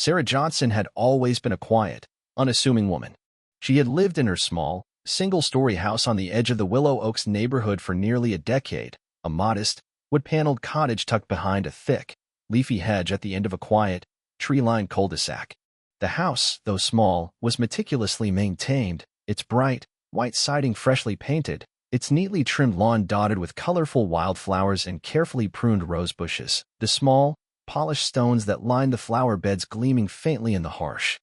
Sarah Johnson had always been a quiet, unassuming woman. She had lived in her small, single-story house on the edge of the Willow Oaks neighborhood for nearly a decade, a modest, wood-paneled cottage tucked behind a thick, leafy hedge at the end of a quiet, tree-lined cul-de-sac. The house, though small, was meticulously maintained, its bright, white siding freshly painted, its neatly trimmed lawn dotted with colorful wildflowers and carefully pruned rose bushes, the small, polished stones that lined the flower beds gleaming faintly in the harsh,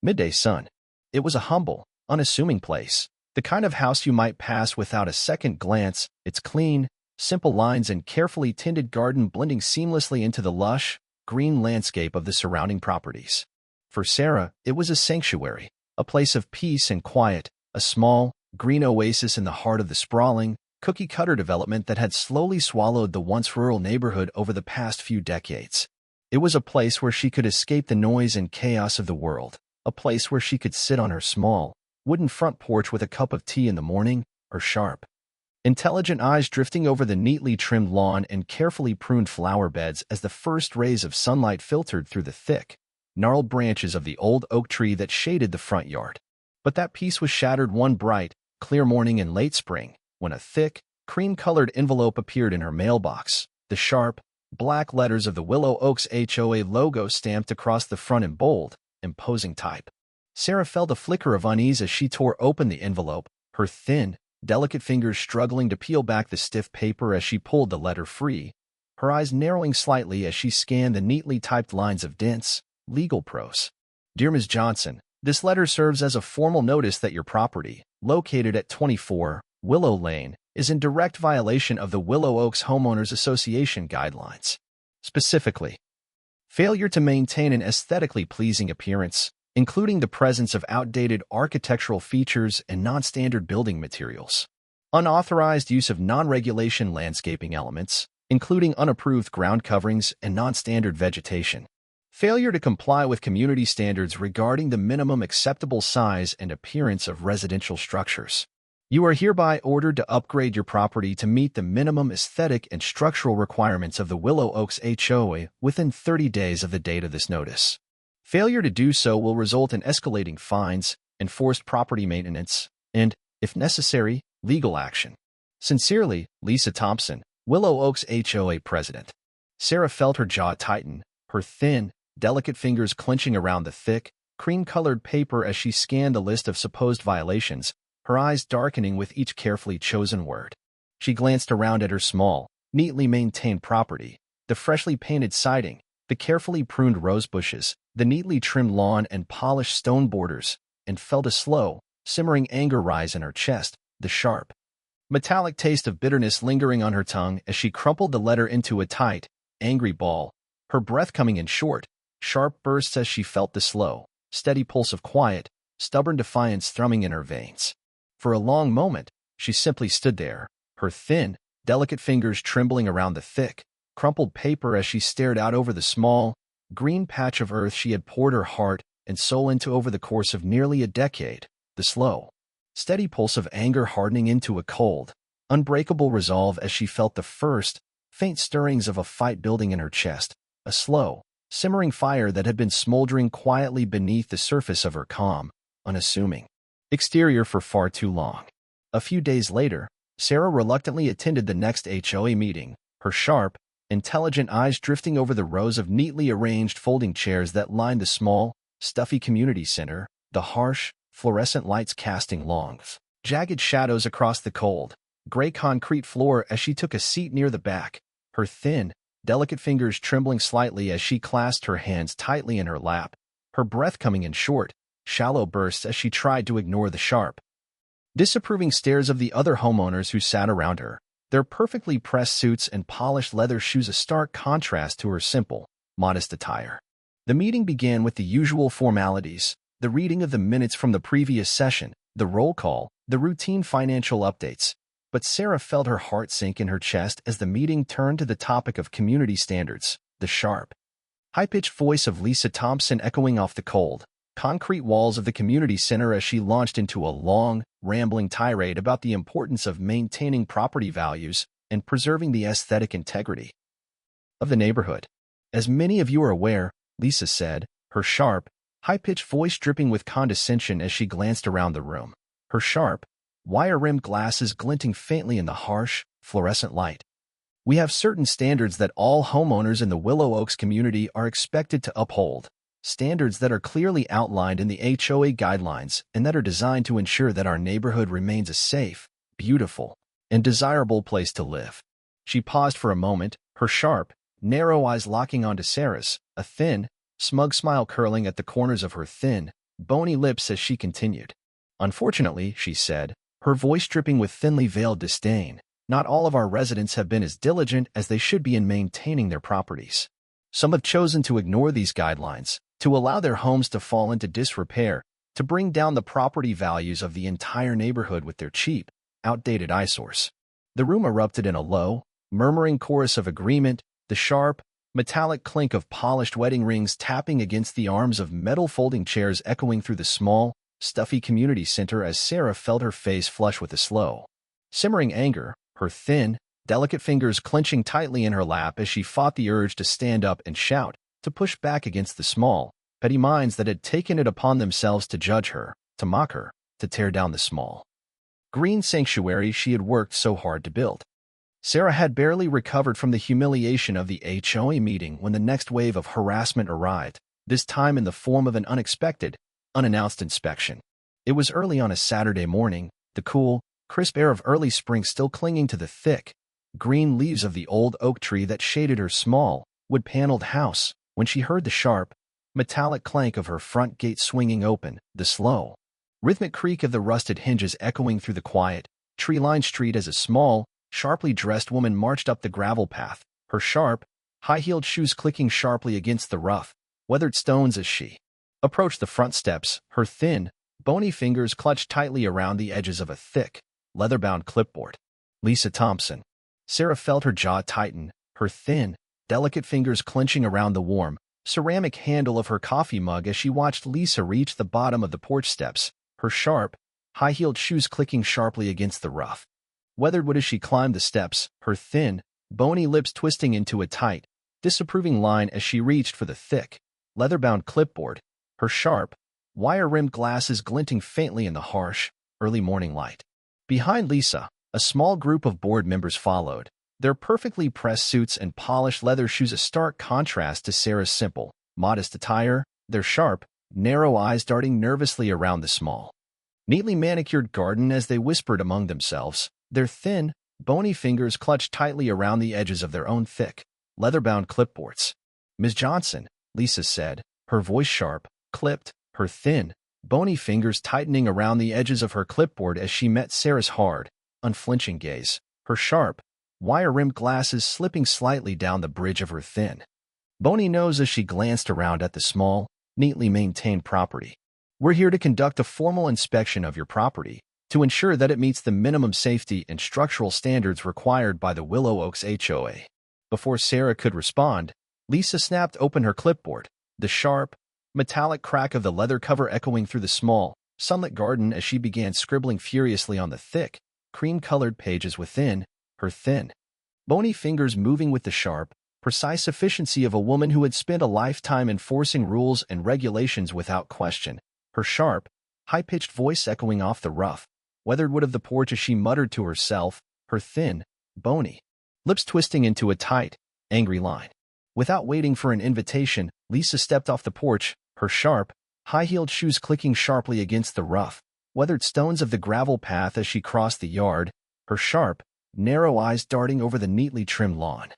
midday sun. It was a humble, unassuming place, the kind of house you might pass without a second glance, its clean, simple lines and carefully tended garden blending seamlessly into the lush, green landscape of the surrounding properties. For Sarah, it was a sanctuary, a place of peace and quiet, a small, green oasis in the heart of the sprawling, cookie-cutter development that had slowly swallowed the once rural neighborhood over the past few decades. It was a place where she could escape the noise and chaos of the world, a place where she could sit on her small, wooden front porch with a cup of tea in the morning, her sharp, intelligent eyes drifting over the neatly trimmed lawn and carefully pruned flower beds as the first rays of sunlight filtered through the thick, gnarled branches of the old oak tree that shaded the front yard. But that peace was shattered one bright, clear morning in late spring, when a thick, cream-colored envelope appeared in her mailbox, the sharp, black letters of the Willow Oaks HOA logo stamped across the front in bold, imposing type. Sarah felt a flicker of unease as she tore open the envelope, her thin, delicate fingers struggling to peel back the stiff paper as she pulled the letter free, her eyes narrowing slightly as she scanned the neatly typed lines of dense, legal prose. Dear Ms. Johnson, this letter serves as a formal notice that your property, located at 24 Willow Lane, is in direct violation of the Willow Oaks Homeowners Association guidelines. Specifically, failure to maintain an aesthetically pleasing appearance, including the presence of outdated architectural features and non-standard building materials. Unauthorized use of non-regulation landscaping elements, including unapproved ground coverings and non-standard vegetation. Failure to comply with community standards regarding the minimum acceptable size and appearance of residential structures. You are hereby ordered to upgrade your property to meet the minimum aesthetic and structural requirements of the Willow Oaks HOA within 30 days of the date of this notice. Failure to do so will result in escalating fines, enforced property maintenance, and, if necessary, legal action. Sincerely, Lisa Thompson, Willow Oaks HOA President. Sarah felt her jaw tighten, her thin, delicate fingers clenching around the thick, cream-colored paper as she scanned the list of supposed violations, her eyes darkening with each carefully chosen word. She glanced around at her small, neatly maintained property, the freshly painted siding, the carefully pruned rose bushes, the neatly trimmed lawn and polished stone borders, and felt a slow, simmering anger rise in her chest, the sharp, metallic taste of bitterness lingering on her tongue as she crumpled the letter into a tight, angry ball, her breath coming in short, sharp bursts as she felt the slow, steady pulse of quiet, stubborn defiance thrumming in her veins. For a long moment, she simply stood there, her thin, delicate fingers trembling around the thick, crumpled paper as she stared out over the small, green patch of earth she had poured her heart and soul into over the course of nearly a decade, the slow, steady pulse of anger hardening into a cold, unbreakable resolve as she felt the first, faint stirrings of a fight building in her chest, a slow, simmering fire that had been smoldering quietly beneath the surface of her calm, unassuming exterior for far too long. A few days later, Sarah reluctantly attended the next HOA meeting, her sharp, intelligent eyes drifting over the rows of neatly arranged folding chairs that lined the small, stuffy community center, the harsh, fluorescent lights casting long, jagged shadows across the cold, gray concrete floor as she took a seat near the back, her thin, delicate fingers trembling slightly as she clasped her hands tightly in her lap, her breath coming in short, shallow bursts as she tried to ignore the sharp, disapproving stares of the other homeowners who sat around her, their perfectly pressed suits and polished leather shoes a stark contrast to her simple, modest attire. The meeting began with the usual formalities, the reading of the minutes from the previous session, the roll call, the routine financial updates. But Sarah felt her heart sink in her chest as the meeting turned to the topic of community standards, the sharp, high-pitched voice of Lisa Thompson echoing off the cold, concrete walls of the community center as she launched into a long, rambling tirade about the importance of maintaining property values and preserving the aesthetic integrity of the neighborhood. As many of you are aware, Lisa said, her sharp, high-pitched voice dripping with condescension as she glanced around the room, her sharp, wire-rimmed glasses glinting faintly in the harsh, fluorescent light. We have certain standards that all homeowners in the Willow Oaks community are expected to uphold, standards that are clearly outlined in the HOA guidelines and that are designed to ensure that our neighborhood remains a safe, beautiful, and desirable place to live. She paused for a moment, her sharp, narrow eyes locking onto Sarah's, a thin, smug smile curling at the corners of her thin, bony lips as she continued. Unfortunately, she said, her voice dripping with thinly veiled disdain, not all of our residents have been as diligent as they should be in maintaining their properties. Some have chosen to ignore these guidelines, to allow their homes to fall into disrepair, to bring down the property values of the entire neighborhood with their cheap, outdated eyesores. The room erupted in a low, murmuring chorus of agreement, the sharp, metallic clink of polished wedding rings tapping against the arms of metal folding chairs echoing through the small, stuffy community center as Sarah felt her face flush with a slow, simmering anger, her thin, delicate fingers clenching tightly in her lap as she fought the urge to stand up and shout, to push back against the small, petty minds that had taken it upon themselves to judge her, to mock her, to tear down the small, green sanctuary she had worked so hard to build. Sarah had barely recovered from the humiliation of the HOA meeting when the next wave of harassment arrived, this time in the form of an unexpected, unannounced inspection. It was early on a Saturday morning, the cool, crisp air of early spring still clinging to the thick, green leaves of the old oak tree that shaded her small, wood-paneled house, when she heard the sharp, metallic clank of her front gate swinging open, the slow, rhythmic creak of the rusted hinges echoing through the quiet, tree-lined street as a small, sharply dressed woman marched up the gravel path, her sharp, high-heeled shoes clicking sharply against the rough, weathered stones as she approached the front steps, her thin, bony fingers clutched tightly around the edges of a thick, leather-bound clipboard. Lisa Thompson. Sarah felt her jaw tighten, her thin, delicate fingers clenching around the warm, ceramic handle of her coffee mug as she watched Lisa reach the bottom of the porch steps, her sharp, high-heeled shoes clicking sharply against the rough, weathered wood as she climbed the steps, her thin, bony lips twisting into a tight, disapproving line as she reached for the thick, leather-bound clipboard, her sharp, wire-rimmed glasses glinting faintly in the harsh, early morning light. Behind Lisa, a small group of board members followed, their perfectly pressed suits and polished leather shoes a stark contrast to Sarah's simple, modest attire, their sharp, narrow eyes darting nervously around the small, neatly manicured garden as they whispered among themselves, their thin, bony fingers clutched tightly around the edges of their own thick, leather-bound clipboards. "Ms. Johnson," Lisa said, her voice sharp, clipped, her thin, bony fingers tightening around the edges of her clipboard as she met Sarah's hard, unflinching gaze, her sharp, wire-rimmed glasses slipping slightly down the bridge of her thin, bony nose as she glanced around at the small, neatly maintained property. "We're here to conduct a formal inspection of your property, to ensure that it meets the minimum safety and structural standards required by the Willow Oaks HOA." Before Sarah could respond, Lisa snapped open her clipboard, the sharp, metallic crack of the leather cover echoing through the small, sunlit garden as she began scribbling furiously on the thick, cream-colored pages within, her thin, bony fingers moving with the sharp, precise efficiency of a woman who had spent a lifetime enforcing rules and regulations without question, her sharp, high-pitched voice echoing off the rough, weathered wood of the porch as she muttered to herself, her thin, bony lips twisting into a tight, angry line. Without waiting for an invitation, Lisa stepped off the porch, her sharp, high-heeled shoes clicking sharply against the rough, weathered stones of the gravel path as she crossed the yard, her sharp, narrow eyes darting over the neatly trimmed lawn,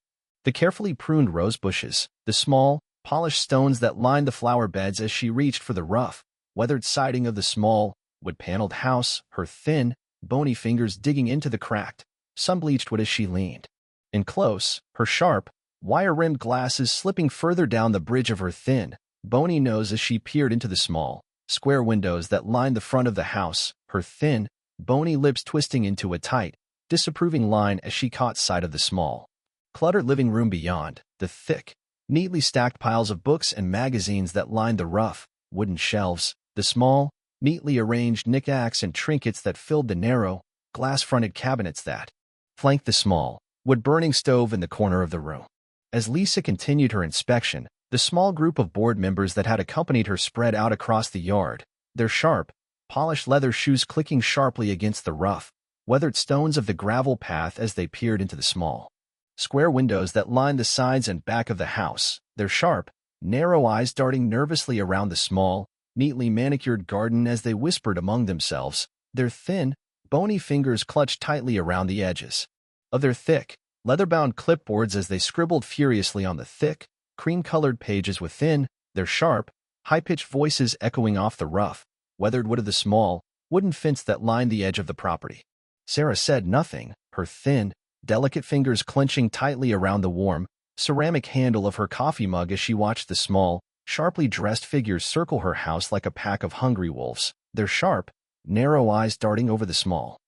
the carefully pruned rose bushes, the small, polished stones that lined the flower beds as she reached for the rough, weathered siding of the small, wood-paneled house, her thin, bony fingers digging into the cracked, sun-bleached wood as she leaned in close, her sharp, wire-rimmed glasses slipping further down the bridge of her thin, bony nose as she peered into the small, square windows that lined the front of the house, her thin, bony lips twisting into a tight, disapproving line as she caught sight of the small, cluttered living room beyond, the thick, neatly stacked piles of books and magazines that lined the rough, wooden shelves, the small, neatly arranged knickknacks and trinkets that filled the narrow, glass-fronted cabinets that flanked the small, wood-burning stove in the corner of the room. As Lisa continued her inspection, The small group of board members that had accompanied her spread out across the yard, their sharp, polished leather shoes clicking sharply against the rough, weathered stones of the gravel path as they peered into the small, square windows that lined the sides and back of the house, their sharp, narrow eyes darting nervously around the small, neatly manicured garden as they whispered among themselves, their thin, bony fingers clutched tightly around the edges of their thick, leather-bound clipboards as they scribbled furiously on the thick, cream-colored pages within, their sharp, high-pitched voices echoing off the rough, weathered wood of the small, wooden fence that lined the edge of the property. Sarah said nothing, her thin, delicate fingers clenching tightly around the warm, ceramic handle of her coffee mug as she watched the small, sharply dressed figures circle her house like a pack of hungry wolves, their sharp, narrow eyes darting over the small,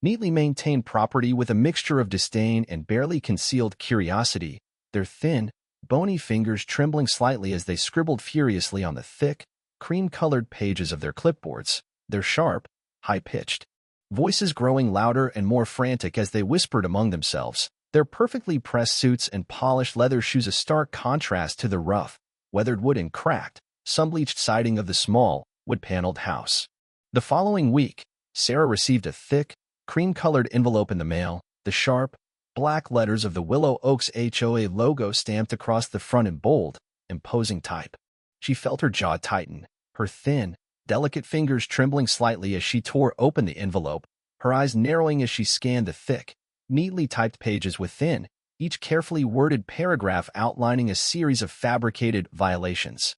neatly maintained property with a mixture of disdain and barely concealed curiosity, their thin, bony fingers trembling slightly as they scribbled furiously on the thick, cream-colored pages of their clipboards, their sharp, high-pitched voices growing louder and more frantic as they whispered among themselves, their perfectly pressed suits and polished leather shoes a stark contrast to the rough, weathered wood and cracked, sun-bleached siding of the small, wood-paneled house. The following week, Sarah received a thick, cream-colored envelope in the mail, the sharp, black letters of the Willow Oaks HOA logo stamped across the front in bold, imposing type. She felt her jaw tighten, her thin, delicate fingers trembling slightly as she tore open the envelope, her eyes narrowing as she scanned the thick, neatly typed pages within, each carefully worded paragraph outlining a series of fabricated violations,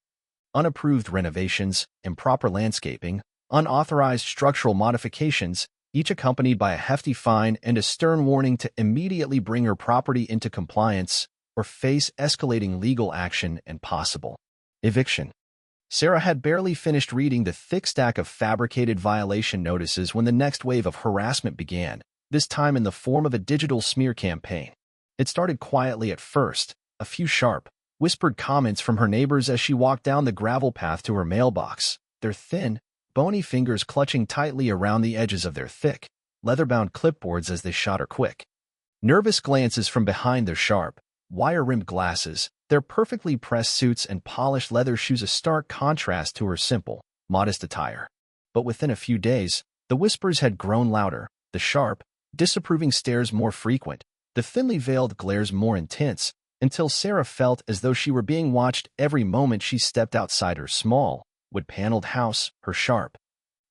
unapproved renovations, improper landscaping, unauthorized structural modifications, each accompanied by a hefty fine and a stern warning to immediately bring her property into compliance or face escalating legal action and possible eviction. Sarah had barely finished reading the thick stack of fabricated violation notices when the next wave of harassment began, this time in the form of a digital smear campaign. It started quietly at first, a few sharp, whispered comments from her neighbors as she walked down the gravel path to her mailbox, their thin, bony fingers clutching tightly around the edges of their thick, leather-bound clipboards as they shot her quick, nervous glances from behind their sharp, wire-rimmed glasses, their perfectly pressed suits and polished leather shoes a stark contrast to her simple, modest attire. But within a few days, the whispers had grown louder, the sharp, disapproving stares more frequent, the thinly veiled glares more intense, until Sarah felt as though she were being watched every moment she stepped outside her small, wood-paneled house, her sharp,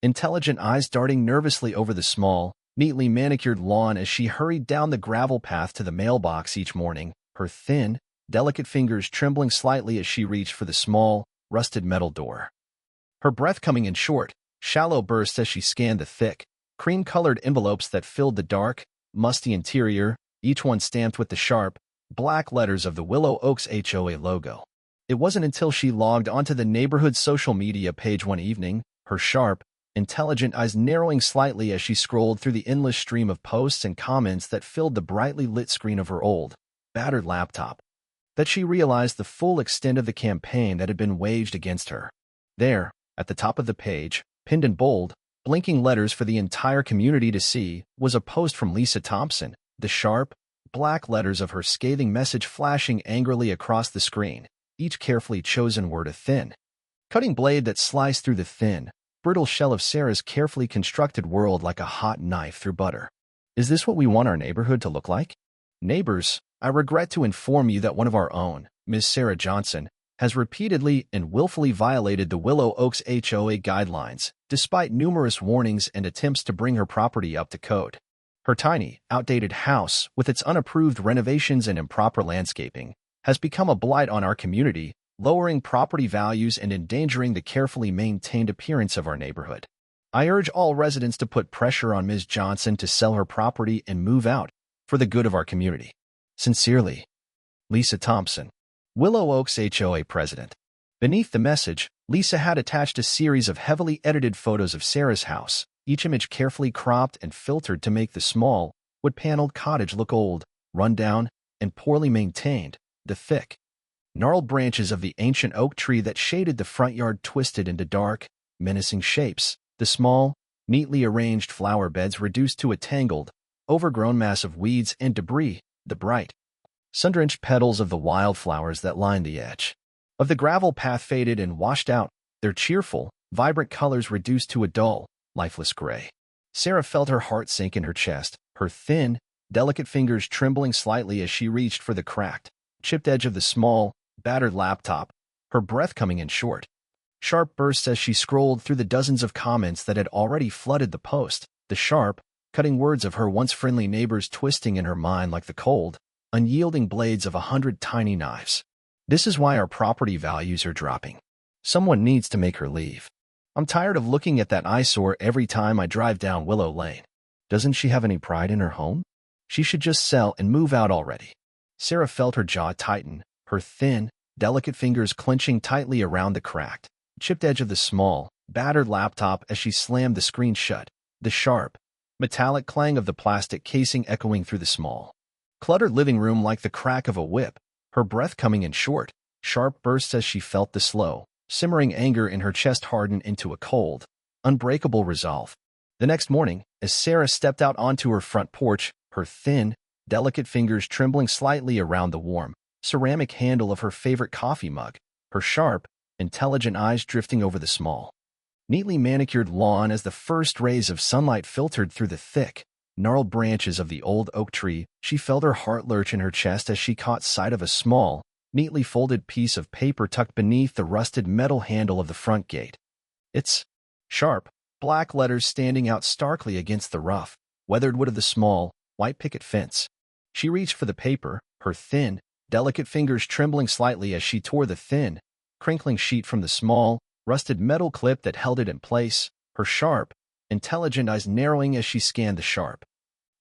intelligent eyes darting nervously over the small, neatly manicured lawn as she hurried down the gravel path to the mailbox each morning, her thin, delicate fingers trembling slightly as she reached for the small, rusted metal door. Her breath coming in short, shallow bursts as she scanned the thick, cream-colored envelopes that filled the dark, musty interior, each one stamped with the sharp, black letters of the Willow Oaks HOA logo. It wasn't until she logged onto the neighborhood social media page one evening, her sharp, intelligent eyes narrowing slightly as she scrolled through the endless stream of posts and comments that filled the brightly lit screen of her old, battered laptop, that she realized the full extent of the campaign that had been waged against her. There, at the top of the page, pinned in bold, blinking letters for the entire community to see, was a post from Lisa Thompson, the sharp, black letters of her scathing message flashing angrily across the screen, each carefully chosen word a thin, cutting blade that sliced through the thin, brittle shell of Sarah's carefully constructed world like a hot knife through butter. Is this what we want our neighborhood to look like? Neighbors, I regret to inform you that one of our own, Ms. Sarah Johnson, has repeatedly and willfully violated the Willow Oaks HOA guidelines, despite numerous warnings and attempts to bring her property up to code. Her tiny, outdated house, with its unapproved renovations and improper landscaping, has become a blight on our community, lowering property values and endangering the carefully maintained appearance of our neighborhood. I urge all residents to put pressure on Ms. Johnson to sell her property and move out, for the good of our community. Sincerely, Lisa Thompson, Willow Oaks HOA President. Beneath the message, Lisa had attached a series of heavily edited photos of Sarah's house, each image carefully cropped and filtered to make the small, wood-paneled cottage look old, run down, and poorly maintained. The thick, gnarled branches of the ancient oak tree that shaded the front yard twisted into dark, menacing shapes, the small, neatly arranged flower beds reduced to a tangled, overgrown mass of weeds and debris, the bright, sun-drenched petals of the wildflowers that lined the edge of the gravel path faded and washed out, their cheerful, vibrant colors reduced to a dull, lifeless gray. Sarah felt her heart sink in her chest, her thin, delicate fingers trembling slightly as she reached for the cracked, chipped edge of the small, battered laptop, her breath coming in short. Sharp bursts as she scrolled through the dozens of comments that had already flooded the post, the sharp, cutting words of her once friendly neighbors twisting in her mind like the cold, unyielding blades of 100 tiny knives. This is why our property values are dropping. Someone needs to make her leave. I'm tired of looking at that eyesore every time I drive down Willow Lane. Doesn't she have any pride in her home? She should just sell and move out already. Sarah felt her jaw tighten, her thin, delicate fingers clenching tightly around the cracked, chipped edge of the small, battered laptop as she slammed the screen shut, the sharp, metallic clang of the plastic casing echoing through the small, cluttered living room like the crack of a whip, her breath coming in short, sharp bursts as she felt the slow, simmering anger in her chest harden into a cold, unbreakable resolve. The next morning, as Sarah stepped out onto her front porch, her thin, delicate fingers trembling slightly around the warm, ceramic handle of her favorite coffee mug, her sharp, intelligent eyes drifting over the small, neatly manicured lawn as the first rays of sunlight filtered through the thick, gnarled branches of the old oak tree, she felt her heart lurch in her chest as she caught sight of a small, neatly folded piece of paper tucked beneath the rusted metal handle of the front gate. Its sharp, black letters standing out starkly against the rough, weathered wood of the small, white picket fence. She reached for the paper, her thin, delicate fingers trembling slightly as she tore the thin, crinkling sheet from the small, rusted metal clip that held it in place, her sharp, intelligent eyes narrowing as she scanned the sharp,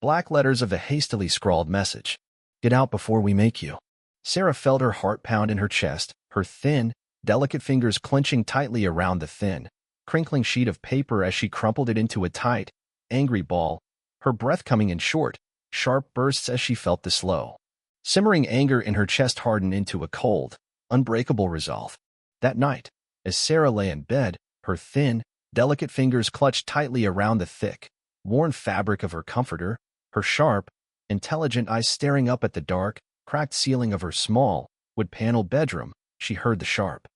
black letters of the hastily scrawled message. Get out before we make you. Sarah felt her heart pound in her chest, her thin, delicate fingers clenching tightly around the thin, crinkling sheet of paper as she crumpled it into a tight, angry ball, her breath coming in short, sharp bursts as she felt the slow, simmering anger in her chest harden into a cold, unbreakable resolve. That night, as Sarah lay in bed, her thin, delicate fingers clutched tightly around the thick, worn fabric of her comforter, her sharp, intelligent eyes staring up at the dark, cracked ceiling of her small, wood-paneled bedroom, she heard the sharp,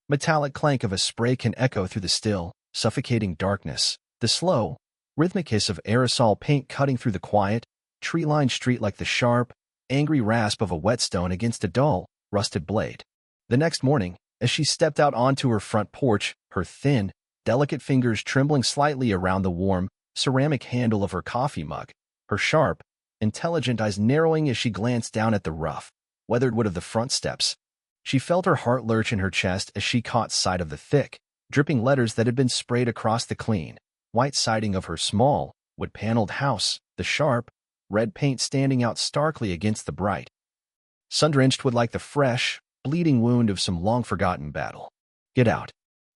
metallic clank of a spray can echo through the still, suffocating darkness, the slow, rhythmic hiss of aerosol paint cutting through the quiet, tree-lined street like the sharp, angry rasp of a whetstone against a dull, rusted blade. The next morning, as she stepped out onto her front porch, her thin, delicate fingers trembling slightly around the warm, ceramic handle of her coffee mug, her sharp, intelligent eyes narrowing as she glanced down at the rough, weathered wood of the front steps. She felt her heart lurch in her chest as she caught sight of the thick, dripping letters that had been sprayed across the clean, white siding of her small, wood-paneled house, the sharp, red paint standing out starkly against the bright, sun-drenched wood like the fresh, bleeding wound of some long-forgotten battle. Get out.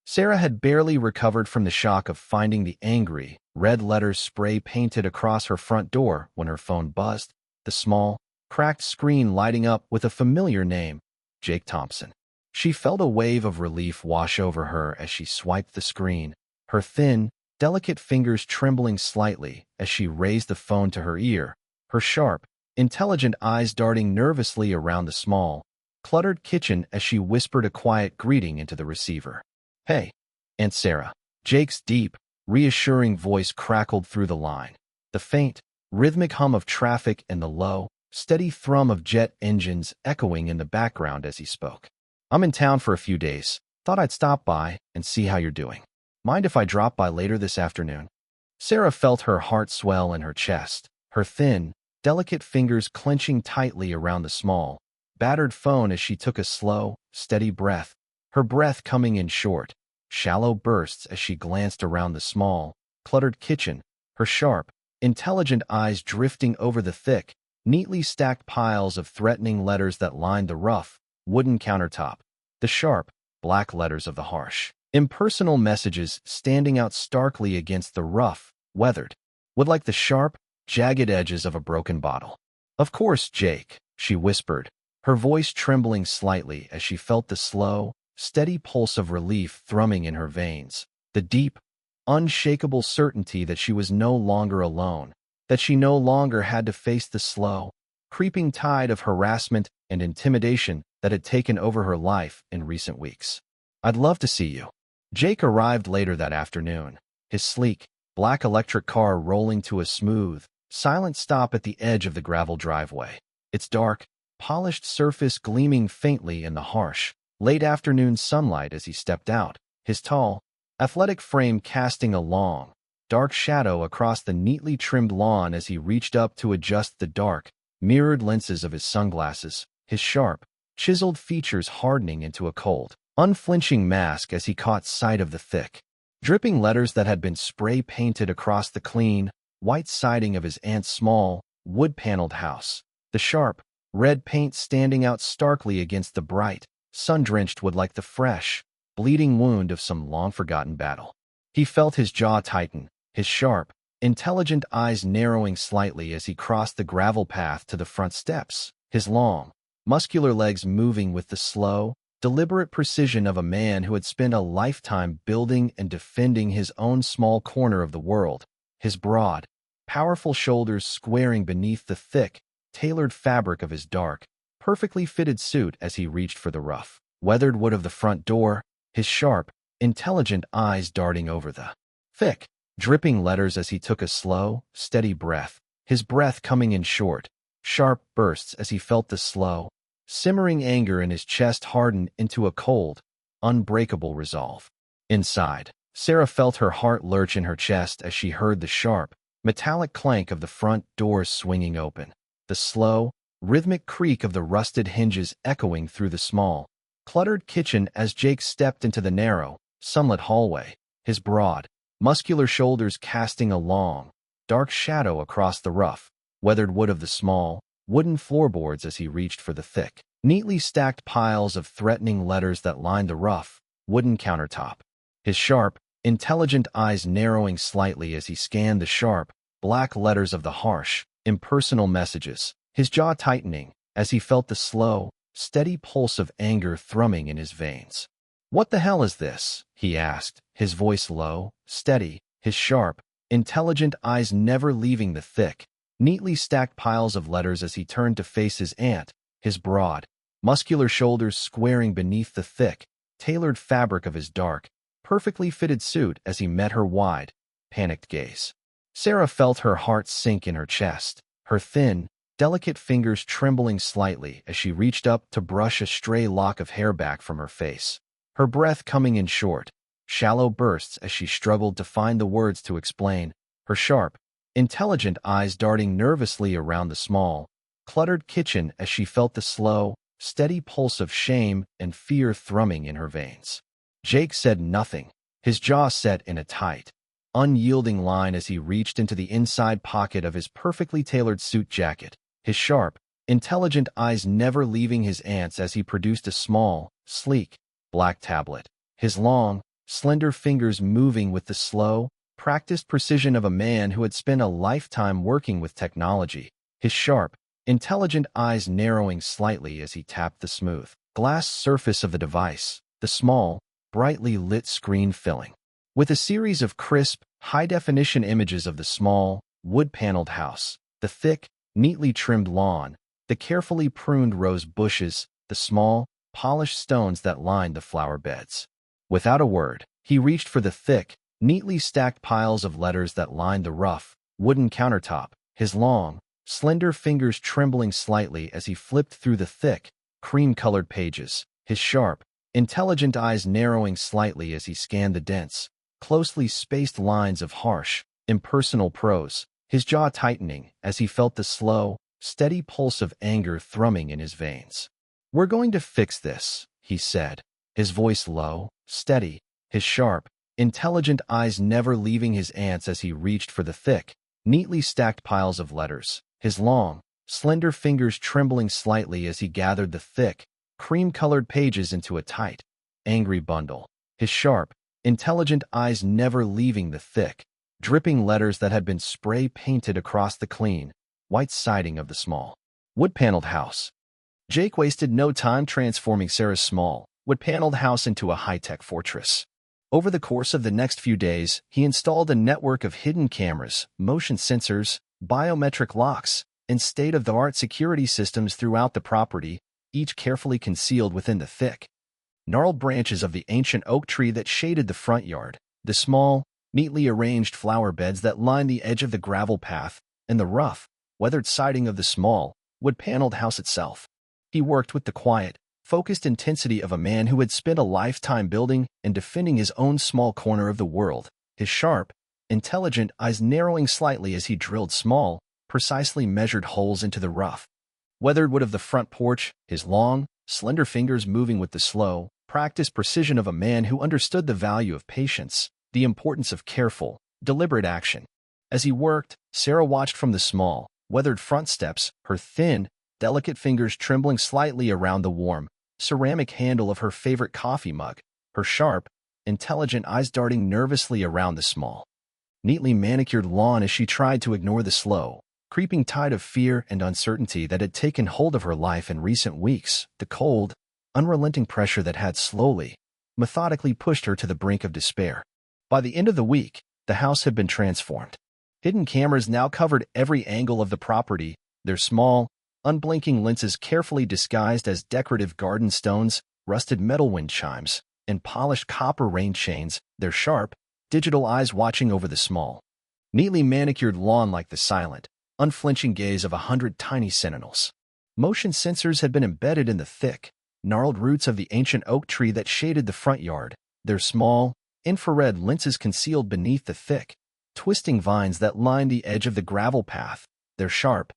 Sarah had barely recovered from the shock of finding the angry, red letters spray-painted across her front door when her phone buzzed, the small, cracked screen lighting up with a familiar name, Jake Thompson. She felt a wave of relief wash over her as she swiped the screen, her thin, delicate fingers trembling slightly as she raised the phone to her ear, her sharp, intelligent eyes darting nervously around the small, cluttered kitchen as she whispered a quiet greeting into the receiver. Hey, Aunt Sarah. Jake's deep, reassuring voice crackled through the line, the faint, rhythmic hum of traffic and the low, steady thrum of jet engines echoing in the background as he spoke. I'm in town for a few days. Thought I'd stop by and see how you're doing. Mind if I drop by later this afternoon? Sarah felt her heart swell in her chest, her thin, delicate fingers clenching tightly around the small, battered phone as she took a slow, steady breath, her breath coming in short, shallow bursts as she glanced around the small, cluttered kitchen, her sharp, intelligent eyes drifting over the thick, neatly stacked piles of threatening letters that lined the rough, wooden countertop, the sharp, black letters of the harsh, impersonal messages standing out starkly against the rough, weathered wood like the sharp, jagged edges of a broken bottle. Of course, Jake, she whispered, her voice trembling slightly as she felt the slow, steady pulse of relief thrumming in her veins, the deep, unshakable certainty that she was no longer alone, that she no longer had to face the slow, creeping tide of harassment and intimidation that had taken over her life in recent weeks. "I'd love to see you." Jake arrived later that afternoon, his sleek, black electric car rolling to a smooth, silent stop at the edge of the gravel driveway. Its dark, polished surface gleaming faintly in the harsh, late-afternoon sunlight as he stepped out, his tall, athletic frame casting a long, dark shadow across the neatly trimmed lawn as he reached up to adjust the dark, mirrored lenses of his sunglasses, his sharp, chiseled features hardening into a cold, unflinching mask as he caught sight of the thick, dripping letters that had been spray-painted across the clean, white siding of his aunt's small, wood-paneled house, the sharp, red paint standing out starkly against the bright, sun-drenched wood like the fresh, bleeding wound of some long-forgotten battle. He felt his jaw tighten, his sharp, intelligent eyes narrowing slightly as he crossed the gravel path to the front steps, his long, muscular legs moving with the slow, deliberate precision of a man who had spent a lifetime building and defending his own small corner of the world, his broad, powerful shoulders squaring beneath the thick, tailored fabric of his dark, perfectly fitted suit as he reached for the rough, weathered wood of the front door, his sharp, intelligent eyes darting over the thick, dripping letters as he took a slow, steady breath, his breath coming in short, sharp bursts as he felt the slow, simmering anger in his chest harden into a cold, unbreakable resolve. Inside, Sarah felt her heart lurch in her chest as she heard the sharp, metallic clank of the front doors swinging open, the slow, rhythmic creak of the rusted hinges echoing through the small, cluttered kitchen as Jake stepped into the narrow, sunlit hallway, his broad, muscular shoulders casting a long, dark shadow across the rough, weathered wood of the small, wooden floorboards as he reached for the thick, neatly stacked piles of threatening letters that lined the rough, wooden countertop. His sharp, intelligent eyes narrowing slightly as he scanned the sharp, black letters of the harsh, impersonal messages, his jaw tightening as he felt the slow, steady pulse of anger thrumming in his veins. "What the hell is this?" he asked, his voice low, steady, his sharp, intelligent eyes never leaving the thick, neatly stacked piles of letters as he turned to face his aunt, his broad, muscular shoulders squaring beneath the thick, tailored fabric of his dark, perfectly fitted suit as he met her wide, panicked gaze. Sarah felt her heart sink in her chest, her thin, delicate fingers trembling slightly as she reached up to brush a stray lock of hair back from her face, her breath coming in short, shallow bursts as she struggled to find the words to explain, her sharp, intelligent eyes darting nervously around the small, cluttered kitchen as she felt the slow, steady pulse of shame and fear thrumming in her veins. Jake said nothing, his jaw set in a tight, unyielding line as he reached into the inside pocket of his perfectly tailored suit jacket, his sharp, intelligent eyes never leaving his aunt's as he produced a small, sleek, black tablet, his long, slender fingers moving with the slow, practiced precision of a man who had spent a lifetime working with technology, his sharp, intelligent eyes narrowing slightly as he tapped the smooth, glass surface of the device, the small, brightly lit screen filling with a series of crisp, high-definition images of the small, wood-paneled house, the thick, neatly trimmed lawn, the carefully pruned rose bushes, the small, polished stones that lined the flower beds. Without a word, he reached for the thick, neatly stacked piles of letters that lined the rough, wooden countertop, his long, slender fingers trembling slightly as he flipped through the thick, cream-colored pages, his sharp, intelligent eyes narrowing slightly as he scanned the dense, closely spaced lines of harsh, impersonal prose, his jaw tightening as he felt the slow, steady pulse of anger thrumming in his veins. "We're going to fix this," he said, his voice low, steady, his sharp, intelligent eyes never leaving his aunt's as he reached for the thick, neatly stacked piles of letters, his long, slender fingers trembling slightly as he gathered the thick, cream-colored pages into a tight, angry bundle, his sharp, intelligent eyes never leaving the thick, dripping letters that had been spray-painted across the clean, white siding of the small, wood-paneled house. Jake wasted no time transforming Sarah's small, wood-paneled house into a high-tech fortress. Over the course of the next few days, he installed a network of hidden cameras, motion sensors, biometric locks, and state-of-the-art security systems throughout the property, each carefully concealed within the thick, gnarled branches of the ancient oak tree that shaded the front yard, the small, neatly arranged flower beds that lined the edge of the gravel path, and the rough, weathered siding of the small, wood-paneled house itself. He worked with the quiet, focused intensity of a man who had spent a lifetime building and defending his own small corner of the world, his sharp, intelligent eyes narrowing slightly as he drilled small, precisely measured holes into the rough, weathered wood of the front porch, his long, slender fingers moving with the slow, practiced precision of a man who understood the value of patience, the importance of careful, deliberate action. As he worked, Sarah watched from the small, weathered front steps, her thin, delicate fingers trembling slightly around the warm, ceramic handle of her favorite coffee mug, her sharp, intelligent eyes darting nervously around the small, neatly manicured lawn as she tried to ignore the slow, creeping tide of fear and uncertainty that had taken hold of her life in recent weeks, the cold, unrelenting pressure that had slowly, methodically pushed her to the brink of despair. By the end of the week, the house had been transformed. Hidden cameras now covered every angle of the property, their small, unblinking lenses carefully disguised as decorative garden stones, rusted metal wind chimes, and polished copper rain chains, their sharp, digital eyes watching over the small, neatly manicured lawn like the silent, unflinching gaze of 100 tiny sentinels. Motion sensors had been embedded in the thick, gnarled roots of the ancient oak tree that shaded the front yard, their small, infrared lenses concealed beneath the thick, twisting vines that lined the edge of the gravel path, their sharp,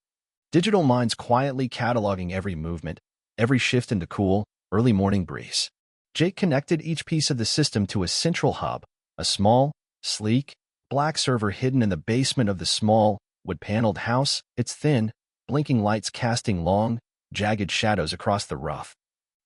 digital minds quietly cataloging every movement, every shift in the cool, early morning breeze. Jake connected each piece of the system to a central hub, a small, sleek, black server hidden in the basement of the small, wood-paneled house, its thin, blinking lights casting long, jagged shadows across the rough,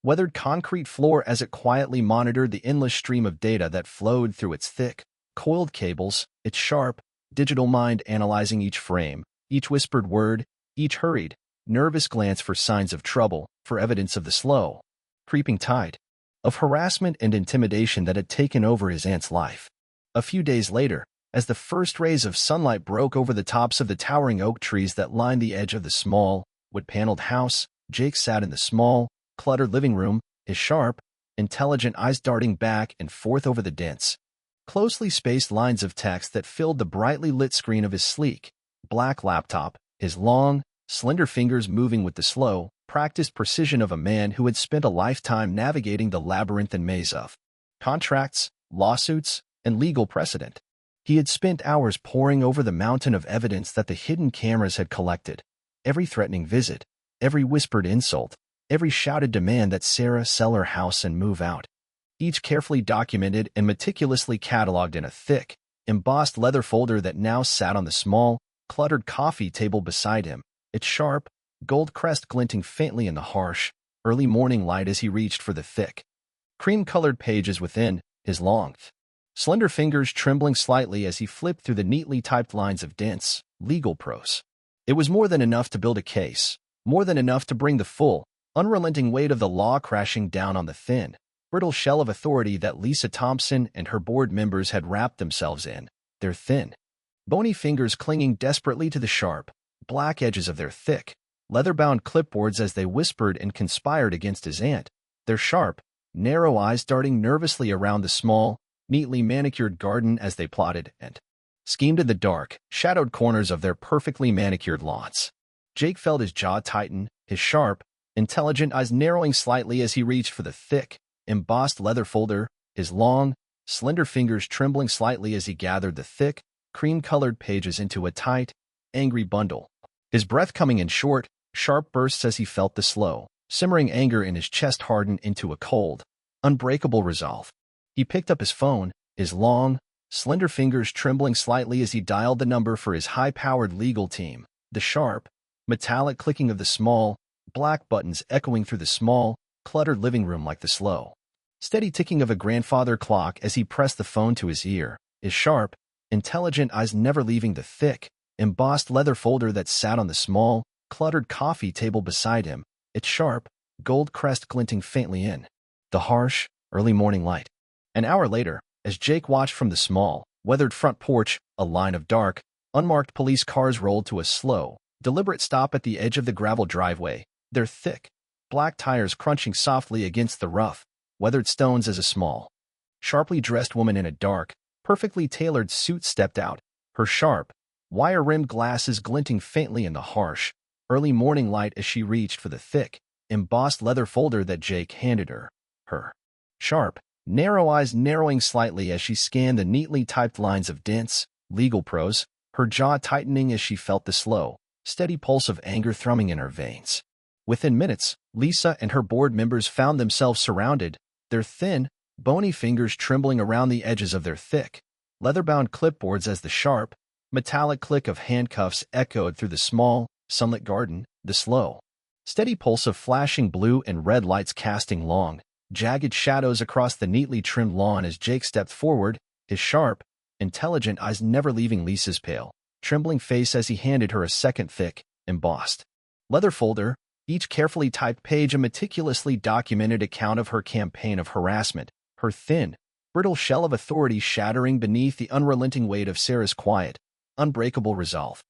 weathered concrete floor as it quietly monitored the endless stream of data that flowed through its thick, coiled cables, its sharp, digital mind analyzing each frame, each whispered word, each hurried, nervous glance for signs of trouble, for evidence of the slow, creeping tide of harassment and intimidation that had taken over his aunt's life. A few days later, as the first rays of sunlight broke over the tops of the towering oak trees that lined the edge of the small, wood-paneled house, Jake sat in the small, cluttered living room, his sharp, intelligent eyes darting back and forth over the dense, closely spaced lines of text that filled the brightly lit screen of his sleek, black laptop, his long, slender fingers moving with the slow, practiced precision of a man who had spent a lifetime navigating the labyrinthine maze of contracts, lawsuits, and legal precedent. He had spent hours poring over the mountain of evidence that the hidden cameras had collected, every threatening visit, every whispered insult, every shouted demand that Sarah sell her house and move out, each carefully documented and meticulously cataloged in a thick, embossed leather folder that now sat on the small, cluttered coffee table beside him, its sharp, gold crest glinting faintly in the harsh, early morning light as he reached for the thick, cream-colored pages within, his long, slender fingers trembling slightly as he flipped through the neatly typed lines of dense, legal prose. It was more than enough to build a case, more than enough to bring the full, unrelenting weight of the law crashing down on the thin, brittle shell of authority that Lisa Thompson and her board members had wrapped themselves in, their thin, bony fingers clinging desperately to the sharp, black edges of their thick, leather-bound clipboards as they whispered and conspired against his aunt, their sharp, narrow eyes darting nervously around the small, neatly manicured garden as they plotted and schemed in the dark, shadowed corners of their perfectly manicured lawns. Jake felt his jaw tighten, his sharp, intelligent eyes narrowing slightly as he reached for the thick, embossed leather folder, his long, slender fingers trembling slightly as he gathered the thick, cream-colored pages into a tight, angry bundle, his breath coming in short, sharp bursts as he felt the slow, simmering anger in his chest harden into a cold, unbreakable resolve. He picked up his phone, his long, slender fingers trembling slightly as he dialed the number for his high-powered legal team, the sharp, metallic clicking of the small, black buttons echoing through the small, cluttered living room like the slow, steady ticking of a grandfather clock as he pressed the phone to his ear, his sharp, intelligent eyes never leaving the thick, embossed leather folder that sat on the small, cluttered coffee table beside him, its sharp, gold crest glinting faintly in the harsh, early morning light. An hour later, as Jake watched from the small, weathered front porch, a line of dark, unmarked police cars rolled to a slow, deliberate stop at the edge of the gravel driveway, their thick, black tires crunching softly against the rough, weathered stones as a small, sharply dressed woman in a dark, perfectly tailored suit stepped out, her sharp, wire-rimmed glasses glinting faintly in the harsh, early morning light as she reached for the thick, embossed leather folder that Jake handed her. Her sharp, narrow eyes narrowing slightly as she scanned the neatly typed lines of dense, legal prose, her jaw tightening as she felt the slow, steady pulse of anger thrumming in her veins. Within minutes, Lisa and her board members found themselves surrounded, their thin, bony fingers trembling around the edges of their thick, leather-bound clipboards as the sharp, metallic click of handcuffs echoed through the small, sunlit garden, the slow, steady pulse of flashing blue and red lights casting long, jagged shadows across the neatly trimmed lawn as Jake stepped forward, his sharp, intelligent eyes never leaving Lisa's pale, trembling face as he handed her a second thick, embossed leather folder, each carefully typed page a meticulously documented account of her campaign of harassment, her thin, brittle shell of authority shattering beneath the unrelenting weight of Sarah's quiet, unbreakable resolve.